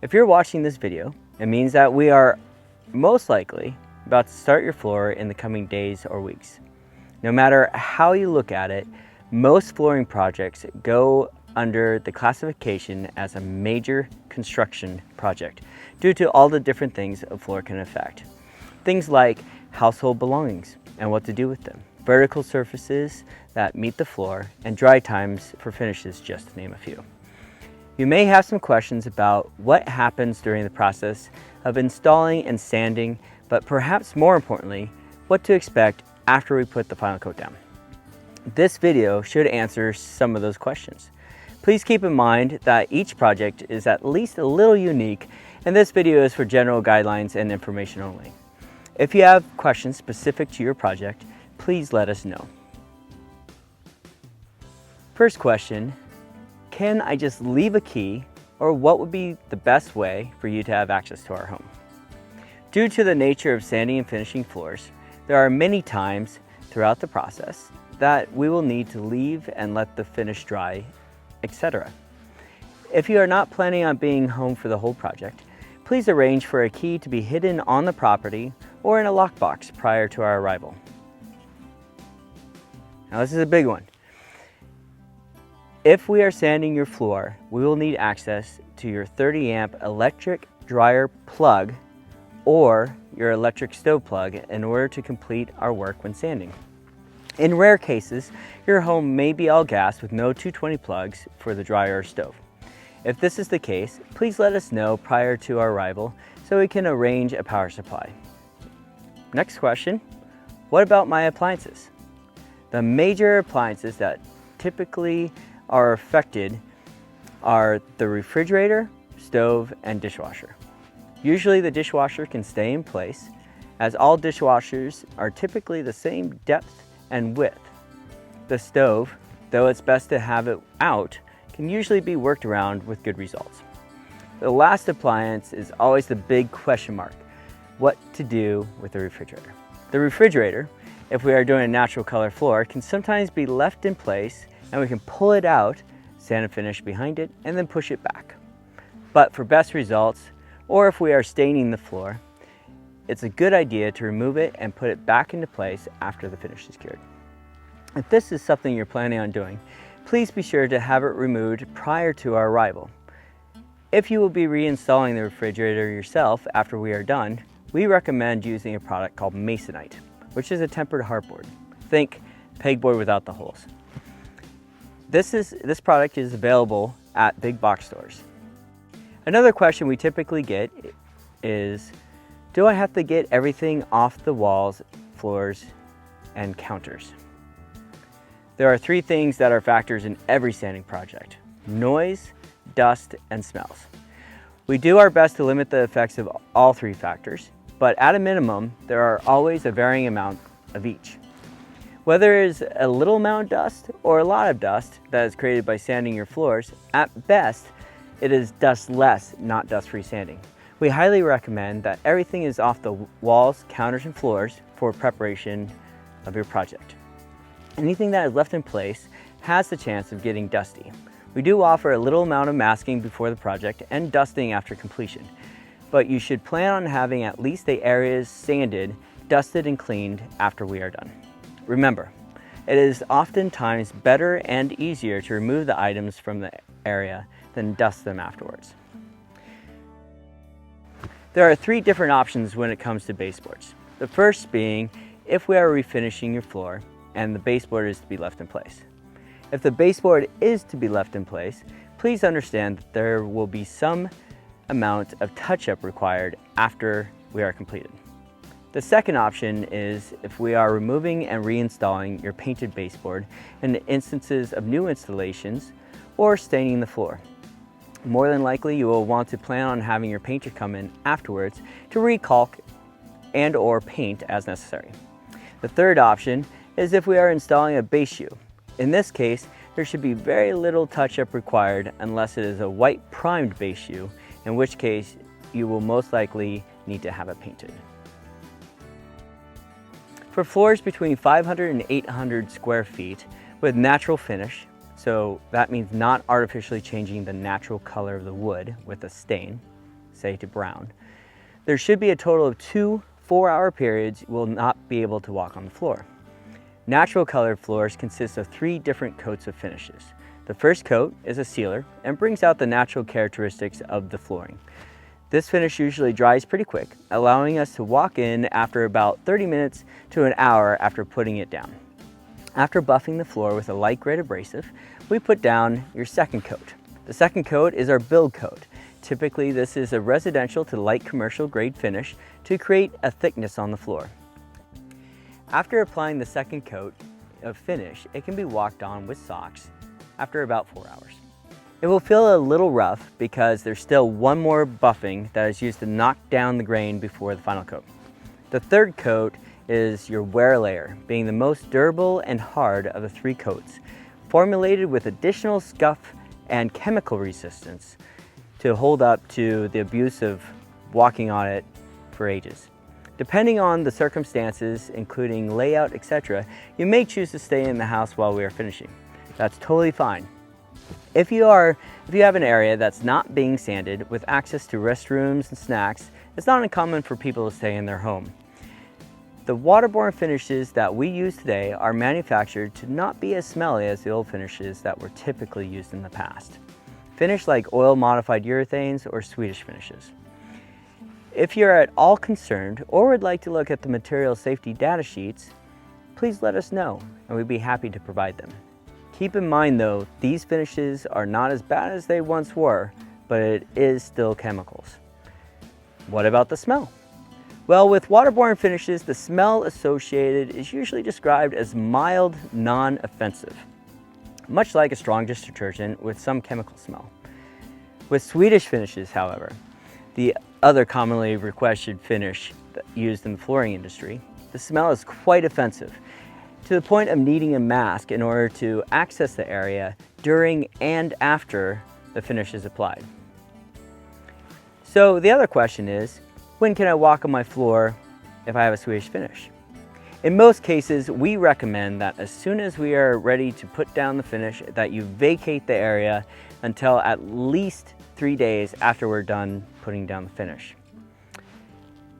If you're watching this video, it means that we are most likely about to start your floor in the coming days or weeks. No matter how you look at it, most flooring projects go under the classification as a major construction project due to all the different things a floor can affect. Things like household belongings and what to do with them, vertical surfaces that meet the floor, and dry times for finishes, just to name a few. You may have some questions about what happens during the process of installing and sanding, but perhaps more importantly, what to expect after we put the final coat down. This video should answer some of those questions. Please keep in mind that each project is at least a little unique, and this video is for general guidelines and information only. If you have questions specific to your project, please let us know. First question, can I just leave a key, or what would be the best way for you to have access to our home? Due to the nature of sanding and finishing floors, there are many times throughout the process that we will need to leave and let the finish dry, etc. If you are not planning on being home for the whole project, please arrange for a key to be hidden on the property or in a lockbox prior to our arrival. Now this is a big one. If we are sanding your floor, we will need access to your 30 amp electric dryer plug or your electric stove plug in order to complete our work when sanding. In rare cases, your home may be all gas with no 220 plugs for the dryer or stove. If this is the case, please let us know prior to our arrival so we can arrange a power supply. Next question, what about my appliances? The major appliances that typically are affected are the refrigerator, stove, and dishwasher. Usually the dishwasher can stay in place, as all dishwashers are typically the same depth and width. The stove, though it's best to have it out, can usually be worked around with good results. The last appliance is always the big question mark, what to do with the refrigerator. The refrigerator, if we are doing a natural color floor, can sometimes be left in place and we can pull it out, sand and finish behind it, and then push it back. But for best results, or if we are staining the floor, it's a good idea to remove it and put it back into place after the finish is cured. If this is something you're planning on doing, please be sure to have it removed prior to our arrival. If you will be reinstalling the refrigerator yourself after we are done, we recommend using a product called Masonite, which is a tempered hardboard. Think pegboard without the holes. This product is available at big box stores. Another question we typically get is, do I have to get everything off the walls, floors, and counters? There are three things that are factors in every sanding project: noise, dust, and smells. We do our best to limit the effects of all three factors, but at a minimum, there are always a varying amount of each. Whether it is a little amount of dust or a lot of dust that is created by sanding your floors, at best, it is dustless, not dust-free sanding. We highly recommend that everything is off the walls, counters, and floors for preparation of your project. Anything that is left in place has the chance of getting dusty. We do offer a little amount of masking before the project and dusting after completion, but you should plan on having at least the areas sanded, dusted, and cleaned after we are done. Remember, it is oftentimes better and easier to remove the items from the area than dust them afterwards. There are three different options when it comes to baseboards. The first being if we are refinishing your floor and the baseboard is to be left in place. If the baseboard is to be left in place, please understand that there will be some amount of touch-up required after we are completed. The second option is if we are removing and reinstalling your painted baseboard in instances of new installations or staining the floor. More than likely, you will want to plan on having your painter come in afterwards to recalk and or paint as necessary. The third option is if we are installing a base shoe. In this case, there should be very little touch-up required unless it is a white primed base shoe, in which case you will most likely need to have it painted. For floors between 500 and 800 square feet with natural finish, so that means not artificially changing the natural color of the wood with a stain, say to brown. There should be a total of 2 4-hour periods you will not be able to walk on the floor. Natural colored floors consist of 3 different coats of finishes. The first coat is a sealer and brings out the natural characteristics of the flooring. This finish usually dries pretty quick, allowing us to walk in after about 30 minutes to an hour after putting it down. After buffing the floor with a light grit abrasive, we put down your second coat. The second coat is our build coat. Typically, this is a residential to light commercial grade finish to create a thickness on the floor. After applying the second coat of finish, it can be walked on with socks after about 4 hours. It will feel a little rough because there's still one more buffing that is used to knock down the grain before the final coat. The third coat is your wear layer, being the most durable and hard of the 3 coats, formulated with additional scuff and chemical resistance to hold up to the abuse of walking on it for ages. Depending on the circumstances, including layout, etc., you may choose to stay in the house while we are finishing. That's totally fine. If you have an area that's not being sanded with access to restrooms and snacks, it's not uncommon for people to stay in their home. The waterborne finishes that we use today are manufactured to not be as smelly as the old finishes that were typically used in the past. Finish like oil modified urethanes or Swedish finishes. If you're at all concerned or would like to look at the material safety data sheets, please let us know and we'd be happy to provide them. Keep in mind though, these finishes are not as bad as they once were, but it is still chemicals. What about the smell? Well, with waterborne finishes, the smell associated is usually described as mild, non-offensive, much like a strong dish detergent with some chemical smell. With Swedish finishes, however, the other commonly requested finish used in the flooring industry, the smell is quite offensive, to the point of needing a mask in order to access the area during and after the finish is applied. So the other question is, when can I walk on my floor if I have a Swedish finish? In most cases, we recommend that as soon as we are ready to put down the finish, that you vacate the area until at least 3 days after we're done putting down the finish.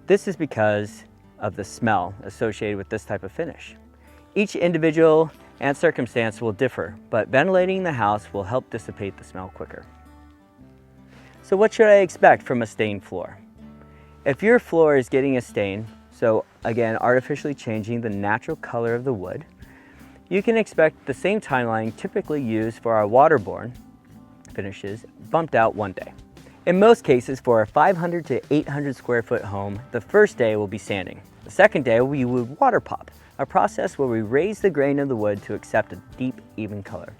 This is because of the smell associated with this type of finish. Each individual and circumstance will differ, but ventilating the house will help dissipate the smell quicker. So what should I expect from a stained floor? If your floor is getting a stain, so again, artificially changing the natural color of the wood, you can expect the same timeline typically used for our waterborne finishes bumped out 1 day. In most cases, for a 500 to 800 square foot home, the first day will be sanding. The second day we would water pop, a process where we raise the grain of the wood to accept a deep, even color.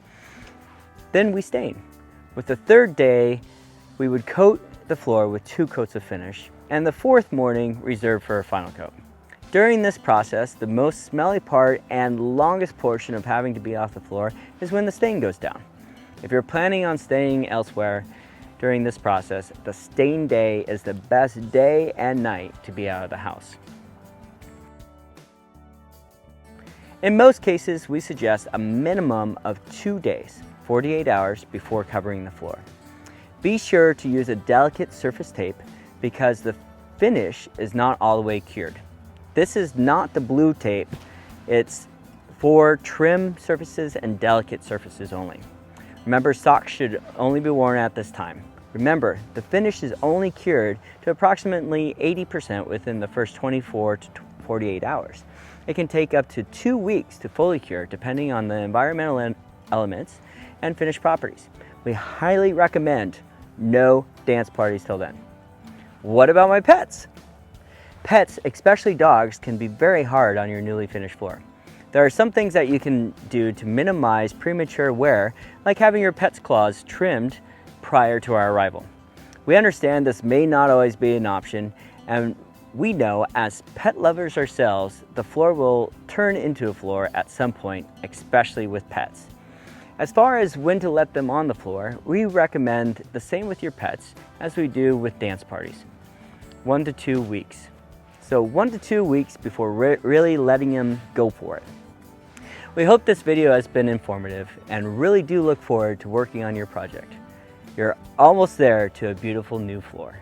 Then we stain. With the third day, we would coat the floor with 2 coats of finish, and the fourth morning reserved for a final coat. During this process, the most smelly part and longest portion of having to be off the floor is when the stain goes down. If you're planning on staying elsewhere during this process, the stain day is the best day and night to be out of the house. In most cases, we suggest a minimum of 2 days, 48 hours before covering the floor. Be sure to use a delicate surface tape because the finish is not all the way cured. This is not the blue tape, it's for trim surfaces and delicate surfaces only. Remember, socks should only be worn at this time. Remember, the finish is only cured to approximately 80% within the first 24 to 48 hours. It can take up to 2 weeks to fully cure depending on the environmental elements and finished properties. We highly recommend no dance parties till then. What about my pets? Pets, especially dogs, can be very hard on your newly finished floor. There are some things that you can do to minimize premature wear, like having your pet's claws trimmed prior to our arrival. We understand this may not always be an option, and we know as pet lovers ourselves, the floor will turn into a floor at some point, especially with pets. As far as when to let them on the floor, we recommend the same with your pets as we do with dance parties. 1 to 2 weeks. So 1 to 2 weeks before really letting them go for it. We hope this video has been informative and really do look forward to working on your project. You're almost there to a beautiful new floor.